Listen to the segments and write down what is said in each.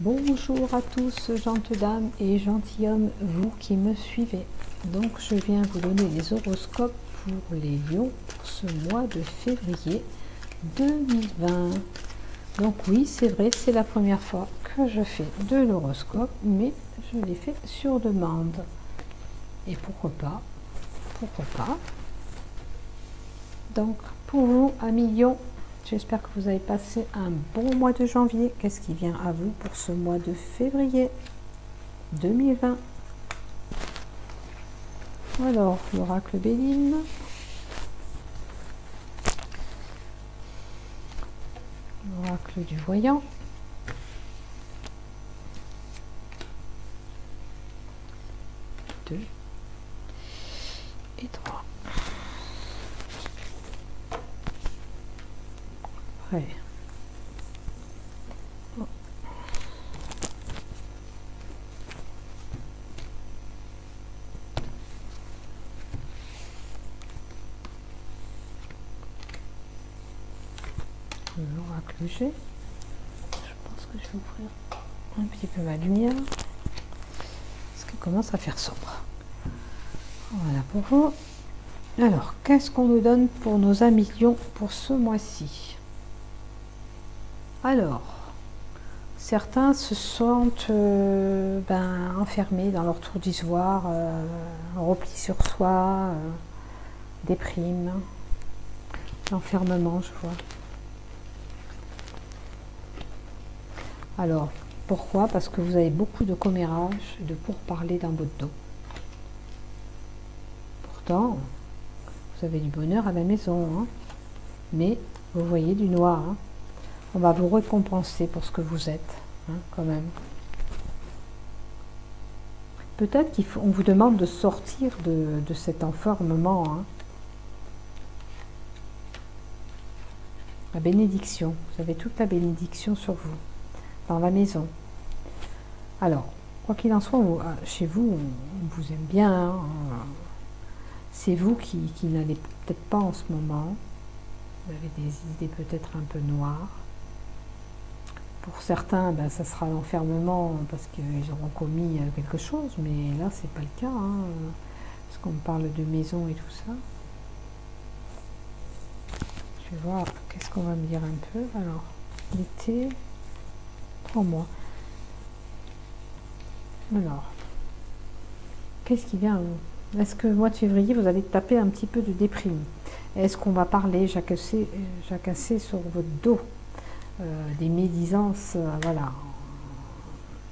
Bonjour à tous, gentes dames et gentilshommes, vous qui me suivez. Donc je viens vous donner les horoscopes pour les lions pour ce mois de février 2020. Donc oui, c'est vrai, c'est la première fois que je fais de l'horoscope, mais je l'ai fait sur demande. Et pourquoi pas, pourquoi pas. Donc pour vous, amis lions, j'espère que vous avez passé un bon mois de janvier. Qu'est-ce qui vient à vous pour ce mois de février 2020? Alors, l'oracle Béline. L'oracle du voyant. Deux et trois. Prêt. Oh. L'oracle G. Je pense que je vais ouvrir un petit peu ma lumière parce qu'elle commence à faire sombre. Voilà pour vous. Alors, qu'est-ce qu'on nous donne pour nos amis lions pour ce mois-ci? Alors, certains se sentent enfermés dans leur tour d'ivoire, repli sur soi, déprime, l'enfermement, je vois. Alors, pourquoi? Parce que vous avez beaucoup de commérages, de pourparlers dans votre dos. Pourtant, vous avez du bonheur à la maison, hein, mais vous voyez du noir. Hein. On va vous récompenser pour ce que vous êtes, hein, quand même. Peut-être qu'on vous demande de sortir de cet enfermement. Hein. La bénédiction, vous avez toute la bénédiction sur vous, dans la maison. Alors, quoi qu'il en soit, chez vous, on vous aime bien. Hein. C'est vous qui n'allez peut-être pas en ce moment. Vous avez des idées peut-être un peu noires. Pour certains, ça sera l'enfermement parce qu'ils auront commis quelque chose, mais là, c'est pas le cas, hein, parce qu'on parle de maison et tout ça. Je vais voir, qu'est-ce qu'on va me dire un peu. Alors, l'été, 3 mois. Alors, qu'est-ce qui vient à vous? Est-ce que le mois de février, vous allez taper un petit peu de déprime? Est-ce qu'on va parler, jacasser sur votre dos? Des médisances, voilà.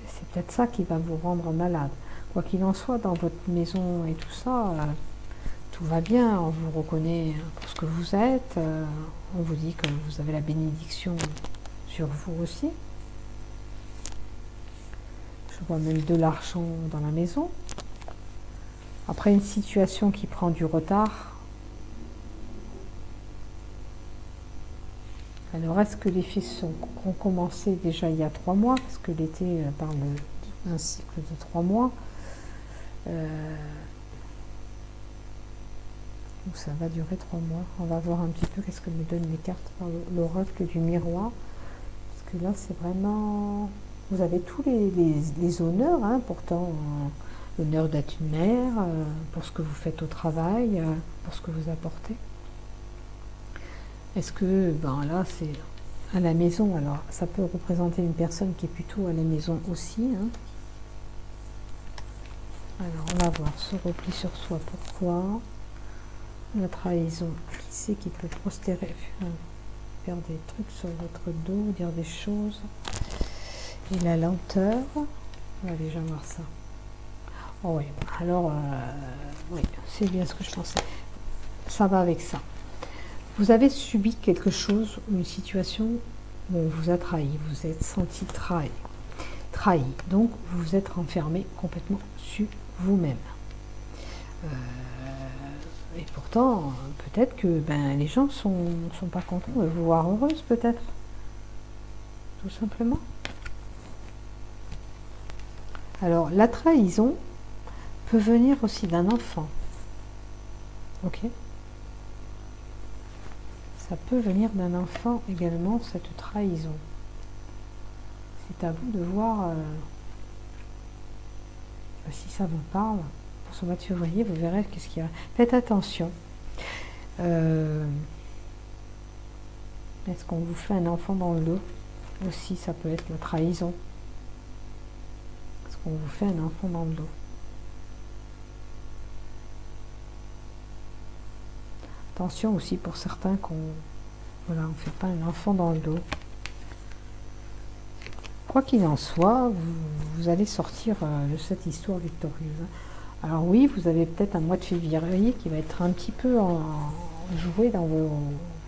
C'est peut-être ça qui va vous rendre malade. Quoi qu'il en soit, dans votre maison et tout ça, tout va bien. On vous reconnaît pour ce que vous êtes. On vous dit que vous avez la bénédiction sur vous aussi. Je vois même de l'argent dans la maison. Après une situation qui prend du retard, alors, est-ce que les faits ont commencé déjà il y a 3 mois? Parce que l'été parle d'un cycle de 3 mois. Donc, ça va durer 3 mois. On va voir un petit peu qu'est-ce que me donnent les cartes par l'oracle du miroir. Parce que là, c'est vraiment... Vous avez tous les honneurs, hein, pourtant. L'honneur d'être une mère, pour ce que vous faites au travail, pour ce que vous apportez. Est-ce que, là, c'est à la maison, alors ça peut représenter une personne qui est plutôt à la maison aussi. Hein. Alors, on va voir, ce repli sur soi, pourquoi? La trahison, qui c'est qui peut prospérer, faire des trucs sur votre dos, dire des choses. Et la lenteur, on va déjà voir ça. Oh oui, alors, oui, c'est bien ce que je pensais. Ça va avec ça. Vous avez subi quelque chose, une situation vous a trahi, vous êtes senti trahi. Donc, vous vous êtes renfermé complètement sur vous-même. Et pourtant, peut-être que les gens sont pas contents de vous voir heureuse, peut-être. Tout simplement. Alors, la trahison peut venir aussi d'un enfant. Ok ? Ça peut venir d'un enfant également, cette trahison. C'est à vous de voir si ça vous parle. Pour ce mois de février, vous verrez qu'est-ce qu'il y a. Faites attention. Est-ce qu'on vous fait un enfant dans le dos? Aussi, ça peut être la trahison. Est-ce qu'on vous fait un enfant dans le dos? Attention aussi pour certains qu'on voilà, on ne fait pas un enfant dans le dos. Quoi qu'il en soit, vous allez sortir de cette histoire victorieuse. Alors oui, vous avez peut-être un mois de février qui va être un petit peu joué dans vos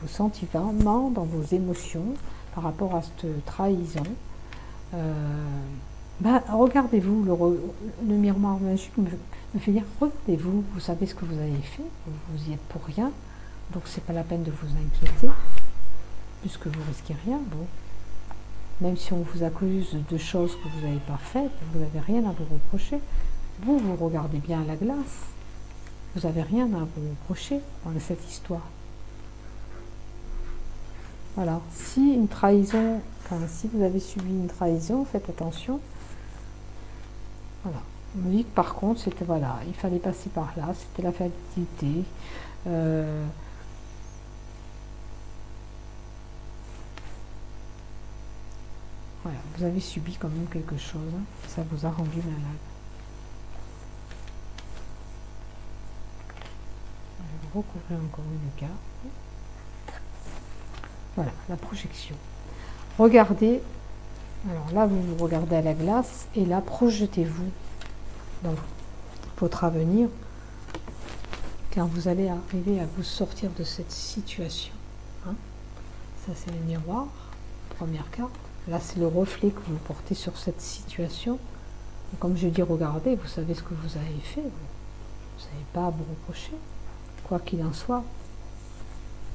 sentiments, dans vos émotions par rapport à cette trahison. Regardez-vous, le miroir magique me fait dire, regardez-vous, vous savez ce que vous avez fait, vous y êtes pour rien, donc c'est pas la peine de vous inquiéter, puisque vous risquez rien. Bon, même si on vous accuse de choses que vous n'avez pas faites, vous n'avez rien à vous reprocher. Vous regardez bien à la glace, vous n'avez rien à vous reprocher dans cette histoire. Voilà, si une trahison, si vous avez subi une trahison, faites attention. Voilà, on me dit que par contre, c'était voilà, il fallait passer par là, c'était la fatalité. Voilà, vous avez subi quand même quelque chose, hein, ça vous a rendu malade. Je vais recouvrir encore une carte. Voilà, la projection. Regardez, alors là vous vous regardez à la glace et là projetez-vous dans votre avenir, car vous allez arriver à vous sortir de cette situation. Hein. Ça c'est le miroir, première carte. Là c'est le reflet que vous portez sur cette situation. Et comme je dis, regardez, vous savez ce que vous avez fait, vous n'avez pas à vous reprocher. Quoi qu'il en soit,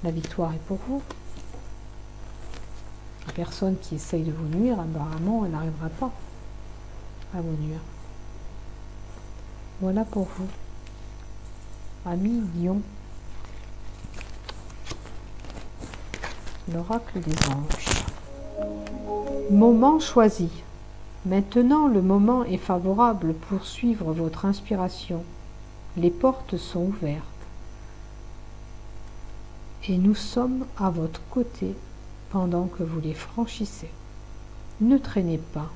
la victoire est pour vous. La personne qui essaye de vous nuire, apparemment, elle n'arrivera pas à vous nuire. Voilà pour vous. Amis Lion. L'oracle des anges. Moment choisi. Maintenant, le moment est favorable pour suivre votre inspiration. Les portes sont ouvertes. Et nous sommes à votre côté pendant que vous les franchissez. Ne traînez pas,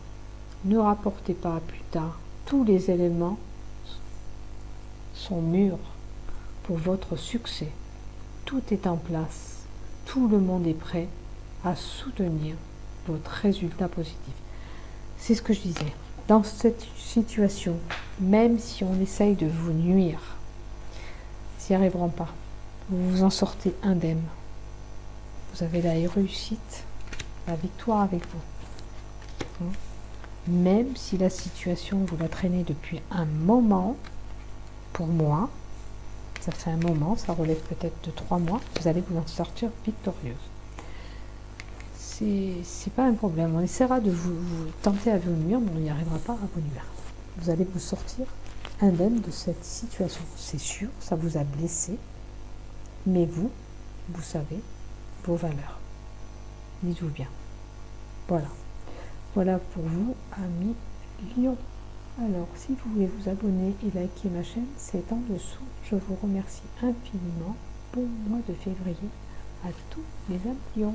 ne rapportez pas à plus tard. Tous les éléments sont mûrs pour votre succès. Tout est en place. Tout le monde est prêt à soutenir votre résultat positif. C'est ce que je disais. Dans cette situation, même si on essaye de vous nuire, ils n'y arriveront pas. Vous vous en sortez indemne. Vous avez la réussite, la victoire avec vous. Même si la situation, vous la traînez depuis un moment, pour moi, ça fait un moment, ça relève peut-être de 3 mois, vous allez vous en sortir victorieuse. C'est pas un problème. On essaiera de vous tenter à vous nuire, mais on n'y arrivera pas à vous nuire. Vous allez vous sortir indemne de cette situation. C'est sûr, ça vous a blessé, mais vous savez vos valeurs. Dites-vous bien. Voilà. Voilà pour vous, amis Lion. Alors, si vous voulez vous abonner et liker ma chaîne, c'est en dessous. Je vous remercie infiniment. Bon mois de février à tous les amis Lion.